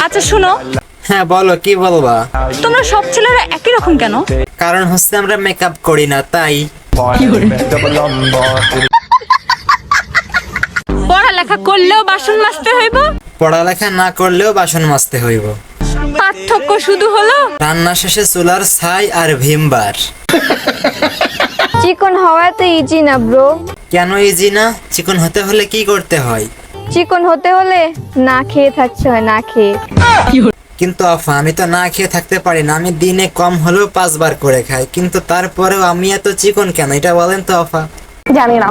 আচ্ছা শোনো, হ্যাঁ বলো, কি বলবা? তোমরা সব ছেলেরা একই রকম কেন? কারণ হচ্ছে আমরা মেকআপ করি না তাই। পড়ালেখা করলেও বাসন মাজতে হইব, পড়ালেখা না করলেও বাসন মাজতে হইব। পার্থক্য শুধু হলো রান্না শেষে চুলার ছাই আর ভিমবার। চিকন হওয়া তো ইজি না ব্রো। কেন ইজি না? চিকন হতে হলে কি করতে হয়? চিকন হতে হলে না খেয়ে থাকতে হয়, না খেয়ে। কিন্তু আফা, আমি তো না খেয়ে থাকতে পারি না। আমি দিনে কম হলেও 5 বার করে খাই, কিন্তু তারপরেও আমি এত চিকন কেন এটা বলেন তো আফা। জানি না।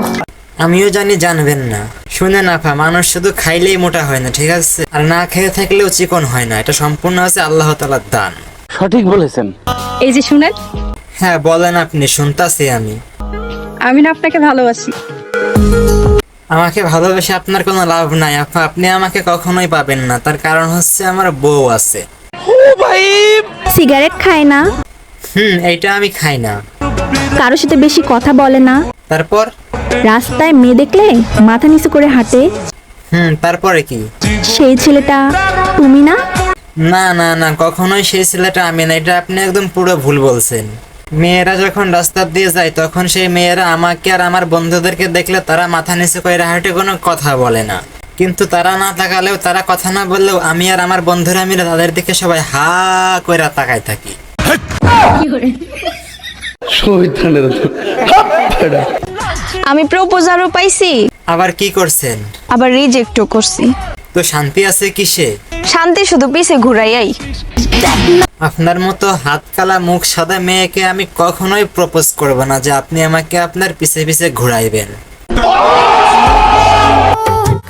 আমিও জানি, জানবেন না। শুনেন আফা, মানুষ শুধু খাইলেই মোটা হয় না, ঠিক আছে? আর না খেয়ে থাকলেও চিকন হয় না। এটা সম্পূর্ণ হচ্ছে আল্লাহ তাআলার দান। সঠিক বলেছেন। এই যে শুনেন, হ্যাঁ বলেন, আপনি শুনতাছি আমি। আমি না আপনাকে ভালোবাসি। আমাকে ভালোবেসে আপনার কোনো লাভ নাই আফা, আপনি আমাকে কখনোই পাবেন না। তার কারণ হচ্ছে আমার বউ আছে। সিগারেট খায় না, এইটা আমি খাই না। কারোর সাথে বেশি কথা বলে না, তারপর? রাস্তায় মেয়ে দেখলে মাথা নিচু করে হাঁটে। তারপরে কি? সেই ছেলেটা তুমি না? না না না, কখনোই সেই ছেলেটা আমি না। এটা আপনি একদম পুরো ভুল বলছেন। মেয়েরা যখন রাস্তা দিয়ে যায় তখন সেই মেয়েরা আমাকে আর আমার বন্ধুদেরকে দেখলে তারা মাথা নিচু করে হাঁটে, কোনো কথা বলে না। কিন্তু তারা না তাকালেও, তারা কথা না বললেও আমি আর আমার বন্ধুরা মিলে তাদের দিকে সবাই হা করে তাকায় থাকি। আমি প্রপোজালও পাইছি, আবার কি করছেন? আবার রিজেক্টও করছি। তো শান্তি আছে কিসে? শান্তি শুধু পিছে ঘুরাইয়াই। আপনার মতো হাত কালা মুখ সাদা মেয়েকে আমি কখনোই প্রপোজ করব না যে আপনি আমাকে আপনার পিছে পিছে ঘুরাইবেন।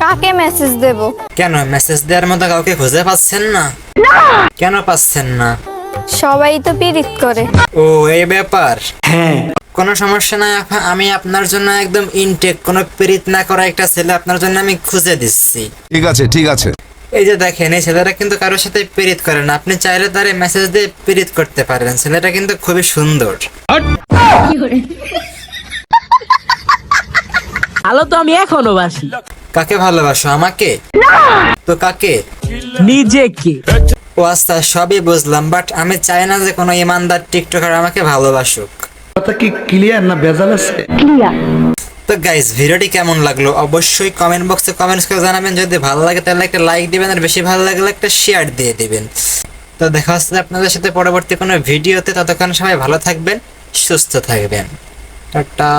কাকে মেসেজ দেব? কেন, মেসেজ দেওয়ার মতো কাউকে খুঁজে পাচ্ছেন না? কেন পাচ্ছেন না? সবাই তো পীড়িত করে। ও এই ব্যাপার। কোনো সমস্যা নাই আপা, আমি আপনার জন্য একদম ইনটেক, কোনো পীড়িত না করা একটা ছেলে আপনার জন্য আমি খুঁজে দিচ্ছি। ঠিক আছে ঠিক আছে। এই যে দেখেন, এই ছেলেটা কিন্তু কারোর সাথে পীড়িত করে না। আপনি চাইলে তারে মেসেজ দিয়ে পীড়িত করতে পারেন। ছেলেটা কিন্তু খুবই সুন্দর। আলো তো আমি এখনো বাসি। কাকে ভালোবাসো? আমাকে? তো কাকে? নিজেকে। ও আচ্ছা, সবই বুঝলাম, বাট আমি চাই না যে কোনো ইমানদার টিকটকার আমাকে ভালোবাসুক। কথা কি ক্লিয়ার না ভেজাল আছে? তো গাইস, ভিডিওটি কেমন লাগলো অবশ্যই কমেন্ট বক্সে কমেন্টস করে জানাবেন। যদি ভালো লাগে তাহলে একটা লাইক দিবেন, আর বেশি ভালো লাগলে একটা শেয়ার দিয়ে দিবেন। তো দেখা হচ্ছে আপনাদের সাথে পরবর্তী কোনো ভিডিওতে। ততক্ষণ সবাই ভালো থাকবেন, সুস্থ থাকবেন। টাটা।